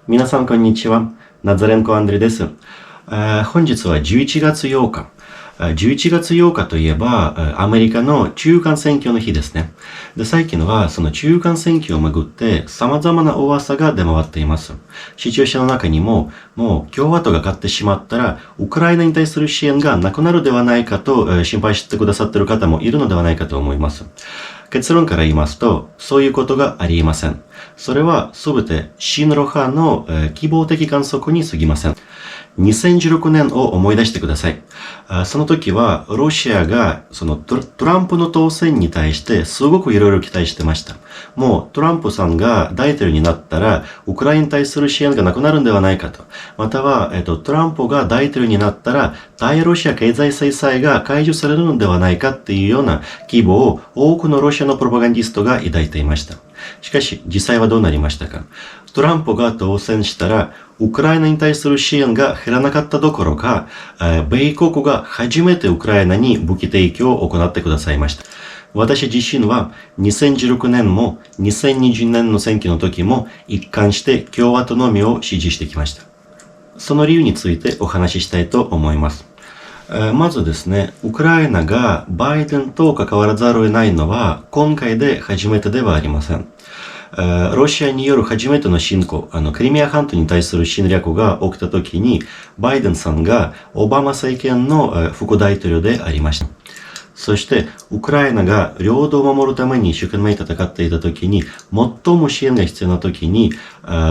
皆さんこんにちは。ナザレンコ・アンドレです。本日は11月8日。11月8日といえば、アメリカの中間選挙の日ですね。で、最近はその中間選挙をめぐって様々な噂が出回っています。視聴者の中にも、もう共和党が勝ってしまったら、ウクライナに対する支援がなくなるではないかと、心配してくださっている方もいるのではないかと思います。結論から言いますと、そういうことがありえません。それはすべて親ロ派の、希望的観測に過ぎません。2016年を思い出してください。その時はロシアがそのトランプの当選に対してすごくいろいろ期待してました。もうトランプさんが大統領になったらウクライナに対する支援がなくなるんではないかと。または、トランプが大統領になったら対ロシア経済制裁が解除されるのではないかっていうような希望を多くのロシアのプロパガンディストが抱いていました。しかし実際はどうなりましたか？トランプが当選したらウクライナに対する支援が減らなかったどころか、米国が初めてウクライナに武器提供を行ってくださいました。私自身は2016年も2020年の選挙の時も一貫して共和党のみを支持してきました。その理由についてお話ししたいと思います。まずですね、ウクライナがバイデンと関わらざるを得ないのは今回で初めてではありません。ロシアによる初めての侵攻、クリミア半島に対する侵略が起きた時に、バイデンさんがオバマ政権の副大統領でありました。そして、ウクライナが領土を守るために一生懸命戦っていた時に、最も支援が必要な時に、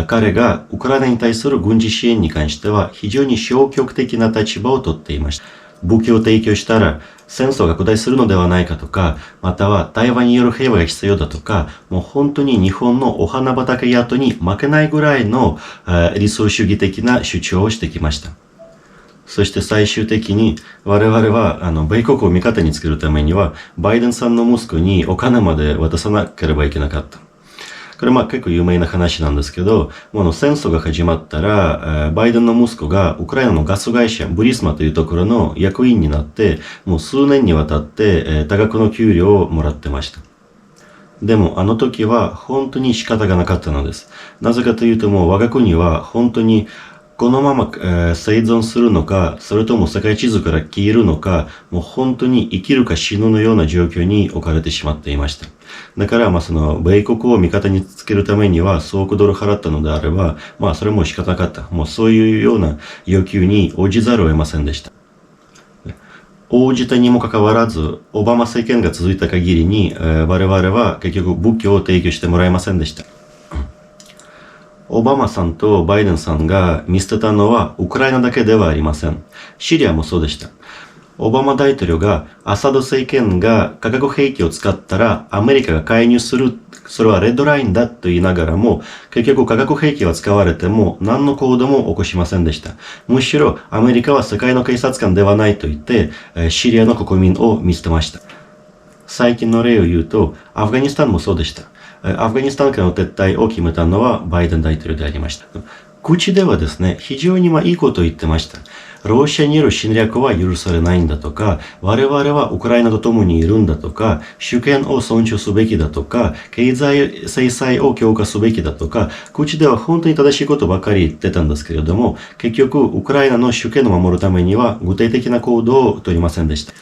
彼がウクライナに対する軍事支援に関しては非常に消極的な立場をとっていました。武器を提供したら戦争が拡大するのではないかとか、または台湾による平和が必要だとか、もう本当に日本のお花畑野党に負けないぐらいの理想主義的な主張をしてきました。そして最終的に我々は米国を味方につけるためにはバイデンさんの息子にお金まで渡さなければいけなかった。これ結構有名な話なんですけど、戦争が始まったら、バイデンの息子がウクライナのガス会社、ブリスマというところの役員になって、もう数年にわたって、多額の給料をもらってました。でもあの時は本当に仕方がなかったのです。なぜかというともう我が国は本当にこのまま、生存するのか、それとも世界地図から消えるのか、もう本当に生きるか死ぬのような状況に置かれてしまっていました。だからその米国を味方につけるためには数億ドル払ったのであれば、それも仕方なかった。もうそういうような要求に応じざるを得ませんでした。応じたにもかかわらず、オバマ政権が続いた限りに、我々は結局武器を提供してもらえませんでした。オバマさんとバイデンさんが見捨てたのはウクライナだけではありません。シリアもそうでした。オバマ大統領がアサド政権が化学兵器を使ったらアメリカが介入する、それはレッドラインだと言いながらも、結局化学兵器が使われても何の行動も起こしませんでした。むしろアメリカは世界の警察官ではないと言って、シリアの国民を見捨てました。最近の例を言うと、アフガニスタンもそうでした。アフガニスタンからの撤退を決めたのはバイデン大統領でありました。口ではですね、非常にいいことを言ってました。ロシアによる侵略は許されないんだとか、我々はウクライナと共にいるんだとか、主権を尊重すべきだとか、経済制裁を強化すべきだとか、口では本当に正しいことばかり言ってたんですけれども、結局ウクライナの主権を守るためには具体的な行動を取りませんでした。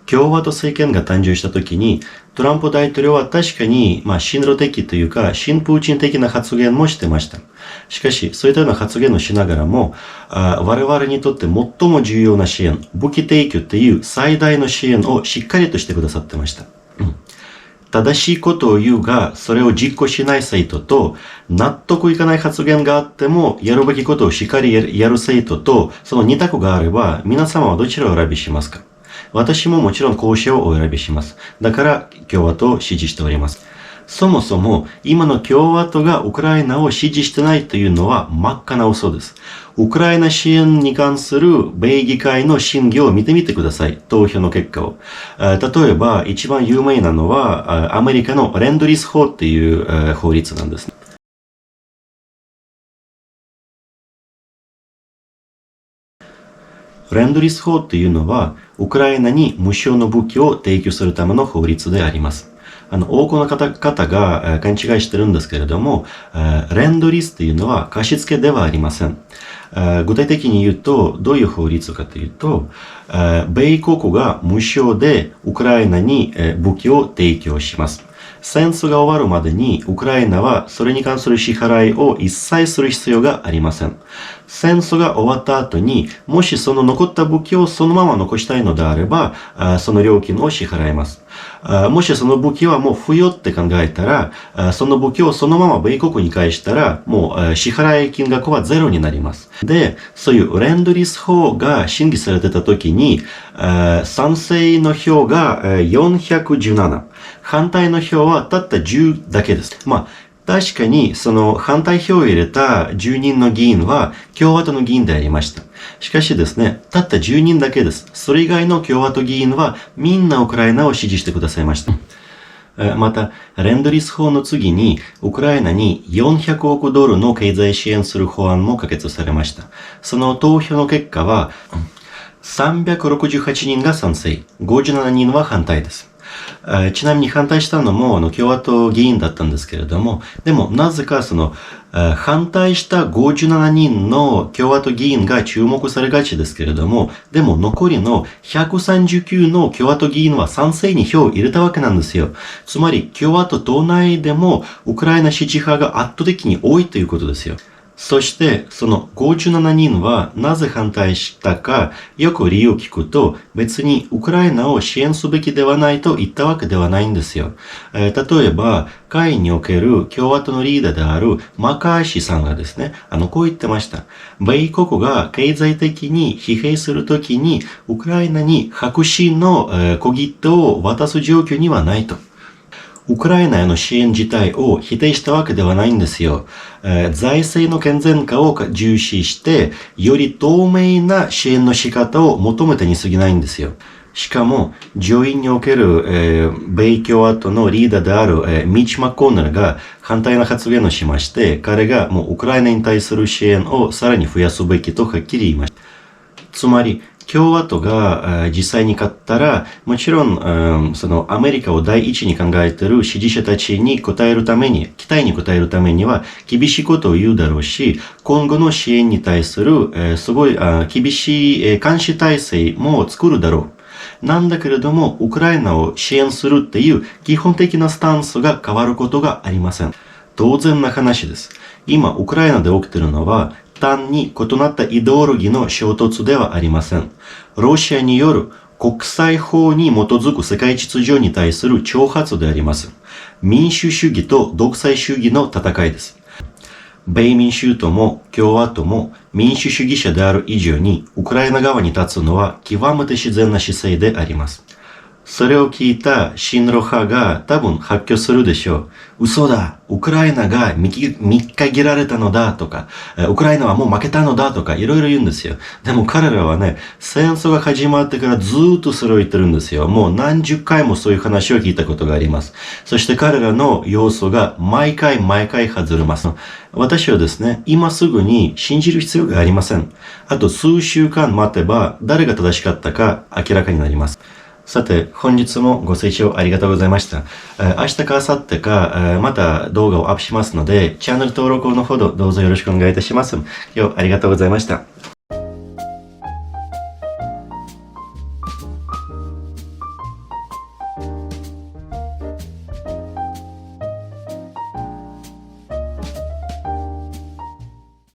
共和党政権が誕生した時に、トランプ大統領は確かに、親ロ的というか、親プーチン的な発言もしてました。しかし、そういったような発言をしながらも、我々にとって最も重要な支援、武器提供っていう最大の支援をしっかりとしてくださってました。正しいことを言うが、それを実行しない生徒と、納得いかない発言があっても、やるべきことをしっかりやる生徒と、その二択があれば、皆様はどちらを選びしますか？私ももちろん後者をお選びします。だから共和党を支持しております。そもそも今の共和党がウクライナを支持してないというのは真っ赤な嘘です。ウクライナ支援に関する米議会の審議を見てみてください。投票の結果を。例えば一番有名なのはアメリカのレンドリス法っていう法律なんです。レンドリス法というのは、ウクライナに無償の武器を提供するための法律であります。多くの方が勘違いしてるんですけれども、レンドリスっていうのは貸付ではありません。具体的に言うと、どういう法律かというと、米国が無償でウクライナに武器を提供します。戦争が終わるまでにウクライナはそれに関する支払いを一切する必要がありません。戦争が終わった後に、もしその残った武器をそのまま残したいのであれば、その料金を支払います。もしその武器はもう不要って考えたら、その武器をそのまま米国に返したら、もう支払い金額はゼロになります。で、そういうレンドリス法が審議されてた時に、賛成の票が417。反対の票はたった10だけです。確かにその反対票を入れた10人の議員は共和党の議員でありました。しかしですね、たった10人だけです。それ以外の共和党議員はみんなウクライナを支持してくださいました。また、レンドリス法の次に、ウクライナに400億ドルの経済支援する法案も可決されました。その投票の結果は、368人が賛成、57人は反対です。ちなみに反対したのも共和党議員だったんですけれども、でもなぜか反対した57人の共和党議員が注目されがちですけれども、でも残りの139の共和党議員は賛成に票を入れたわけなんですよ。つまり共和党党内でもウクライナ支持派が圧倒的に多いということですよ。そして、その57人はなぜ反対したか、よく理由を聞くと、別にウクライナを支援すべきではないと言ったわけではないんですよ。例えば、下院における共和党のリーダーであるマカーシーさんがですね、こう言ってました。米国が経済的に疲弊するときに、ウクライナに白紙の小切手を渡す状況にはないと。ウクライナへの支援自体を否定したわけではないんですよ。財政の健全化を重視して、より透明な支援の仕方を求めてに過ぎないんですよ。しかも、上院における、米共和党のリーダーである、ミッチ・マッコーネルが反対の発言をしまして、彼がもうウクライナに対する支援をさらに増やすべきとはっきり言いました。つまり、共和党が実際に勝ったら、もちろん、そのアメリカを第一に考えている支持者たちに応えるために、期待に応えるためには厳しいことを言うだろうし、今後の支援に対するすごい厳しい監視体制も作るだろう。なんだけれども、ウクライナを支援するっていう基本的なスタンスが変わることがありません。当然な話です。今、ウクライナで起きているのは、単に異なったイデオロギーの衝突ではありません。ロシアによる国際法に基づく世界秩序に対する挑発であります。民主主義と独裁主義の戦いです。米民衆党も共和党も民主主義者である以上に、ウクライナ側に立つのは極めて自然な姿勢であります。それを聞いた親ロ派が多分発狂するでしょう。嘘だ、ウクライナが見限られたのだとか、ウクライナはもう負けたのだとかいろいろ言うんですよ。でも彼らはね、戦争が始まってからずーっとそれを言ってるんですよ。もう何十回もそういう話を聞いたことがあります。そして彼らの要素が毎回外れます。私はですね、今すぐに信じる必要がありません。あと数週間待てば誰が正しかったか明らかになります。さて、本日もご清聴ありがとうございました。明日か明後日か、また動画をアップしますので、チャンネル登録のほどどうぞよろしくお願いいたします。今日ありがとうございました。